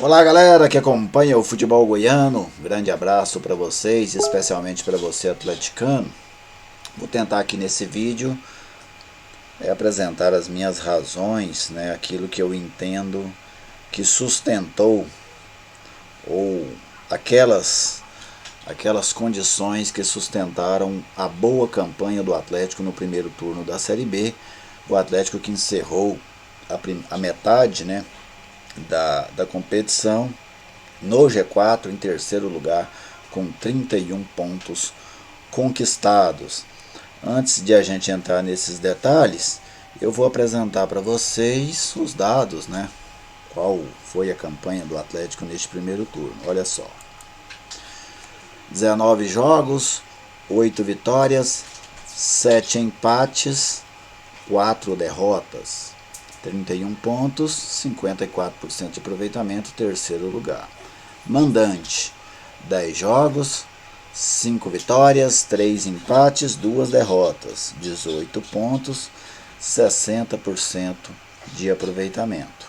Olá galera que acompanha o futebol goiano, grande abraço para vocês, especialmente para você atleticano. Vou tentar aqui nesse vídeo apresentar as minhas razões, aquilo que eu entendo que sustentou ou aquelas condições que sustentaram a boa campanha do Atlético no primeiro turno da Série B. O Atlético que encerrou a metade da competição no G4 em terceiro lugar com 31 pontos conquistados. Antes de a gente entrar nesses detalhes, eu vou apresentar para vocês os dados, qual foi a campanha do Atlético neste primeiro turno. Olha só, 19 jogos, 8 vitórias, 7 empates, 4 derrotas, 31 pontos, 54% de aproveitamento, terceiro lugar. Mandante, 10 jogos, 5 vitórias, 3 empates, 2 derrotas, 18 pontos, 60% de aproveitamento.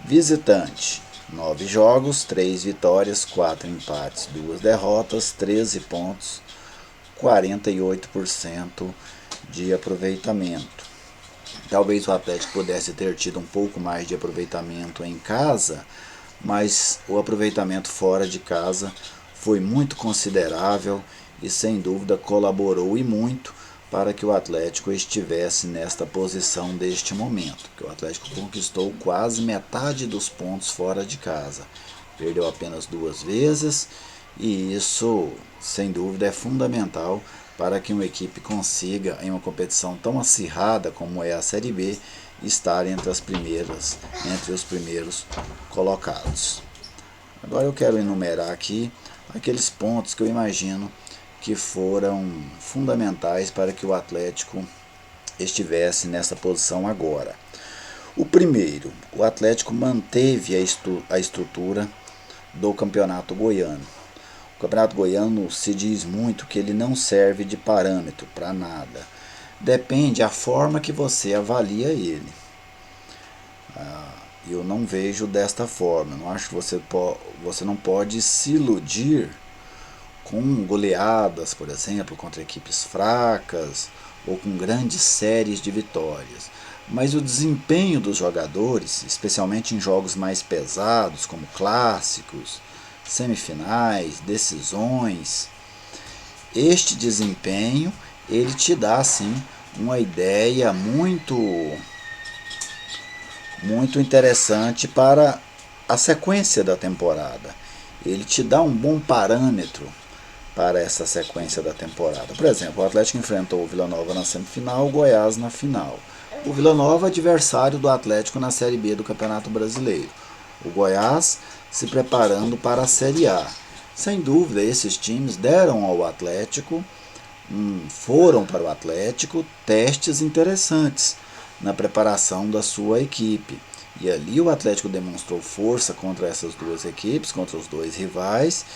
Visitante, 9 jogos, 3 vitórias, 4 empates, 2 derrotas, 13 pontos, 48% de aproveitamento. Talvez o Atlético pudesse ter tido um pouco mais de aproveitamento em casa, mas o aproveitamento fora de casa foi muito considerável e sem dúvida colaborou e muito para que o Atlético estivesse nesta posição deste momento. Que o Atlético conquistou quase metade dos pontos fora de casa, perdeu apenas 2 vezes e isso sem dúvida é fundamental para que uma equipe consiga, em uma competição tão acirrada como é a Série B, estar entre os primeiros colocados. Agora eu quero enumerar aqui aqueles pontos que eu imagino que foram fundamentais para que o Atlético estivesse nessa posição agora. O primeiro, o Atlético manteve a estrutura do Campeonato Goiano. O Campeonato Goiano se diz muito que ele não serve de parâmetro para nada. Depende a forma que você avalia ele. Eu não vejo desta forma. Eu acho que você não pode se iludir com goleadas, por exemplo, contra equipes fracas ou com grandes séries de vitórias. Mas o desempenho dos jogadores, especialmente em jogos mais pesados, como clássicos, semifinais, decisões, este desempenho ele te dá sim uma ideia muito interessante para a sequência da temporada. Ele te dá um bom parâmetro para essa sequência da temporada. Por exemplo, o Atlético enfrentou o Vila Nova na semifinal, o Goiás na final. O Vila Nova adversário do Atlético na Série B do Campeonato Brasileiro. O Goiás se preparando para a Série A. Sem dúvida, esses times deram ao Atlético, foram para o Atlético testes interessantes na preparação da sua equipe. E ali o Atlético demonstrou força contra essas duas equipes, contra os dois rivais,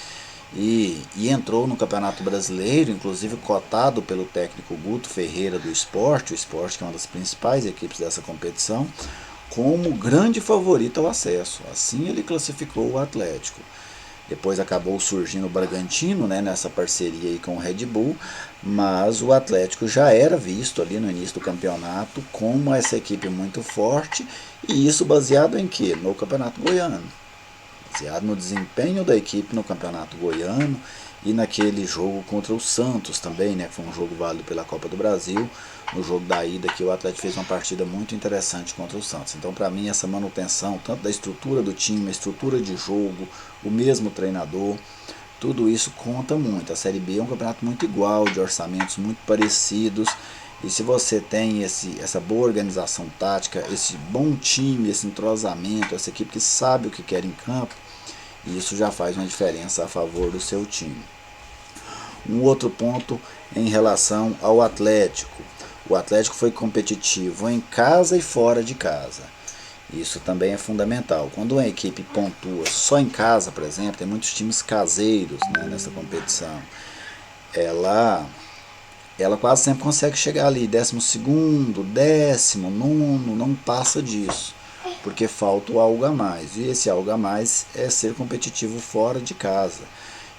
e entrou no Campeonato Brasileiro, inclusive cotado pelo técnico Guto Ferreira do Sport, o Sport que é uma das principais equipes dessa competição, como grande favorito ao acesso. Assim ele classificou o Atlético. Depois acabou surgindo o Bragantino, nessa parceria aí com o Red Bull, mas o Atlético já era visto ali no início do campeonato como essa equipe muito forte, e isso baseado em quê? No Campeonato Goiano. Baseado no desempenho da equipe no Campeonato Goiano e naquele jogo contra o Santos também, que foi um jogo válido pela Copa do Brasil. No jogo da ida que o Atlético fez uma partida muito interessante contra o Santos. Então, para mim, essa manutenção tanto da estrutura do time, a estrutura de jogo, o mesmo treinador, tudo isso conta muito. A Série B é um campeonato muito igual, de orçamentos muito parecidos, e se você tem essa boa organização tática, esse bom time, esse entrosamento, essa equipe que sabe o que quer em campo, isso já faz uma diferença a favor do seu time. Um outro ponto em relação ao Atlético. O Atlético foi competitivo em casa e fora de casa. Isso também é fundamental. Quando uma equipe pontua só em casa, por exemplo, tem muitos times caseiros nessa competição, ela quase sempre consegue chegar ali, 12º, 19º, não passa disso. porque falta o algo a mais. E esse algo a mais é ser competitivo fora de casa.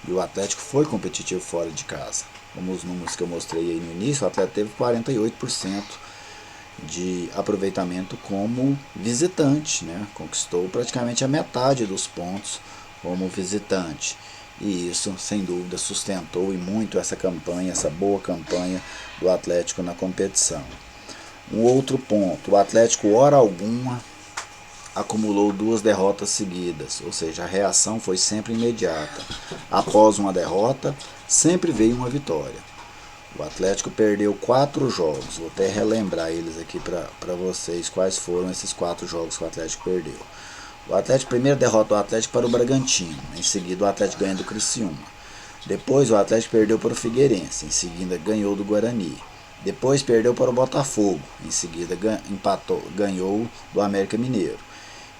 E o Atlético foi competitivo fora de casa. Como os números que eu mostrei aí no início, o Atlético teve 48% de aproveitamento como visitante, né? Conquistou praticamente a metade dos pontos como visitante. E isso, sem dúvida, sustentou e muito essa campanha, essa boa campanha do Atlético na competição. Um outro ponto, o Atlético, hora alguma, acumulou 2 derrotas seguidas, ou seja, a reação foi sempre imediata. Após uma derrota, sempre veio uma vitória. O Atlético perdeu 4 jogos, vou até relembrar eles aqui para vocês quais foram esses 4 jogos que o Atlético perdeu. O Atlético, primeiro derrota do Atlético para o Bragantino, em seguida o Atlético ganha do Criciúma. Depois o Atlético perdeu para o Figueirense, em seguida ganhou do Guarani. Depois perdeu para o Botafogo, em seguida ganhou do América Mineiro.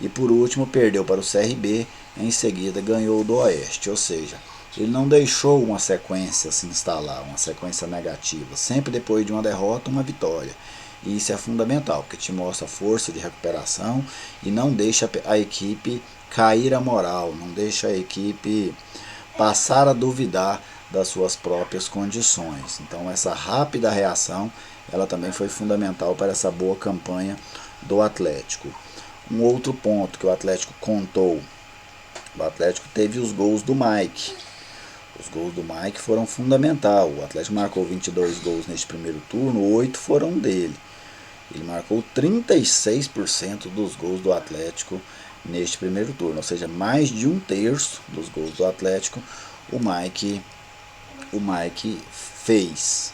E por último perdeu para o CRB, em seguida ganhou do Oeste, ou seja, ele não deixou uma sequência se instalar, uma sequência negativa. Sempre depois de uma derrota, uma vitória. E isso é fundamental, porque te mostra a força de recuperação e não deixa a equipe cair a moral, não deixa a equipe passar a duvidar das suas próprias condições. Então essa rápida reação, ela também foi fundamental para essa boa campanha do Atlético. Um outro ponto que o Atlético contou, o Atlético teve os gols do Mike. Os gols do Mike foram fundamentais. O Atlético marcou 22 gols neste primeiro turno, 8 foram dele. Ele marcou 36% dos gols do Atlético neste primeiro turno, ou seja, mais de 1/3 dos gols do Atlético o Mike fez.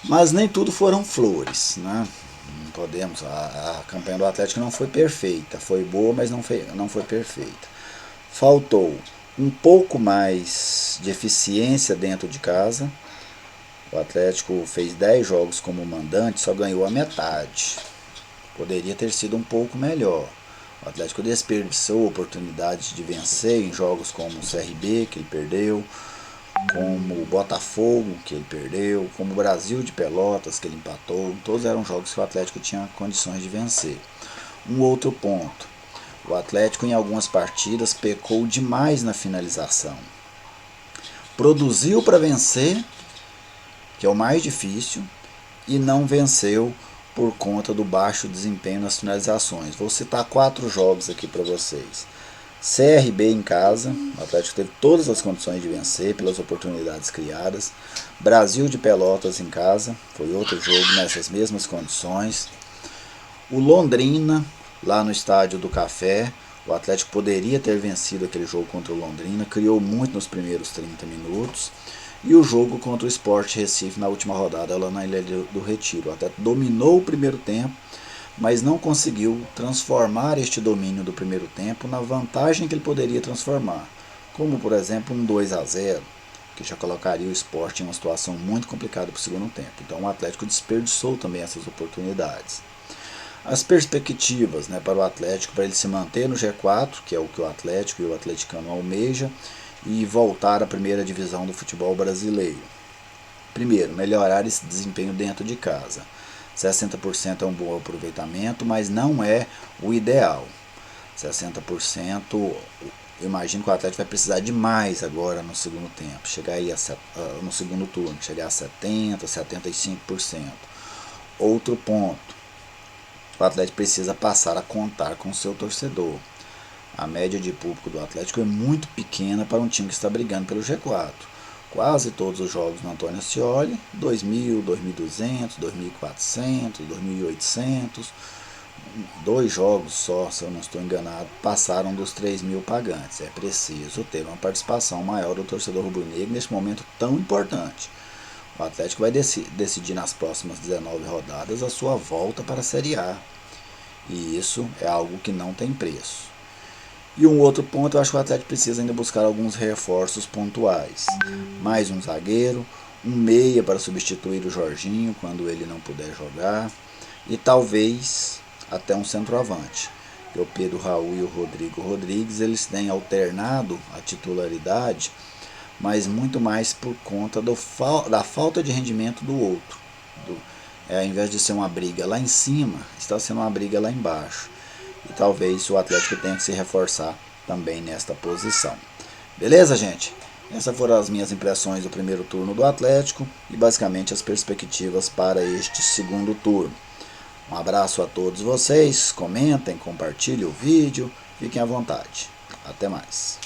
Mas nem tudo foram flores, né? Não podemos, a campanha do Atlético não foi perfeita, foi boa, mas não foi perfeita. Faltou um pouco mais de eficiência dentro de casa. O Atlético fez 10 jogos como mandante, só ganhou a metade. Poderia ter sido um pouco melhor. O Atlético desperdiçou oportunidades de vencer em jogos como o CRB, que ele perdeu, como o Botafogo, que ele perdeu, como o Brasil de Pelotas, que ele empatou. Todos eram jogos que o Atlético tinha condições de vencer. Um outro ponto, o Atlético em algumas partidas pecou demais na finalização. Produziu para vencer, que é o mais difícil, e não venceu por conta do baixo desempenho nas finalizações. Vou citar 4 jogos aqui para vocês. CRB em casa, o Atlético teve todas as condições de vencer pelas oportunidades criadas. Brasil de Pelotas em casa, foi outro jogo nessas mesmas condições. O Londrina, lá no Estádio do Café, o Atlético poderia ter vencido aquele jogo contra o Londrina, criou muito nos primeiros 30 minutos. E o jogo contra o Sport Recife na última rodada, lá na Ilha do Retiro. O Atlético dominou o primeiro tempo, mas não conseguiu transformar este domínio do primeiro tempo na vantagem que ele poderia transformar. Como, por exemplo, um 2-0, que já colocaria o Sport em uma situação muito complicada para o segundo tempo. Então o Atlético desperdiçou também essas oportunidades. As perspectivas, né, para o Atlético, para ele se manter no G4, que é o que o Atlético e o atleticano almeja, e voltar à primeira divisão do futebol brasileiro. Primeiro, melhorar esse desempenho dentro de casa. 60% é um bom aproveitamento, mas não é o ideal. 60%, eu imagino que o Atlético vai precisar de mais agora no segundo tempo, chegar aí no segundo turno, chegar a 70%, 75%. Outro ponto, o Atlético precisa passar a contar com o seu torcedor. A média de público do Atlético é muito pequena para um time que está brigando pelo G4. Quase todos os jogos no Antônio Ascioli, 2.000, 2.200, 2.400, 2.800. 2 jogos só, se eu não estou enganado, passaram dos 3.000 pagantes. É preciso ter uma participação maior do torcedor rubro-negro neste momento tão importante. O Atlético vai decidir nas próximas 19 rodadas a sua volta para a Série A. E isso é algo que não tem preço. E um outro ponto, eu acho que o Atlético precisa ainda buscar alguns reforços pontuais. Mais um zagueiro, um meia para substituir o Jorginho quando ele não puder jogar. E talvez até um centroavante. O Pedro Raul e o Rodrigo Rodrigues, eles têm alternado a titularidade, mas muito mais por conta da falta de rendimento do outro. Ao invés de ser uma briga lá em cima, está sendo uma briga lá embaixo. e talvez o Atlético tenha que se reforçar também nesta posição. Beleza, gente? Essas foram as minhas impressões do primeiro turno do Atlético e basicamente as perspectivas para este segundo turno. Um abraço a todos vocês, comentem, compartilhem o vídeo, fiquem à vontade. Até mais.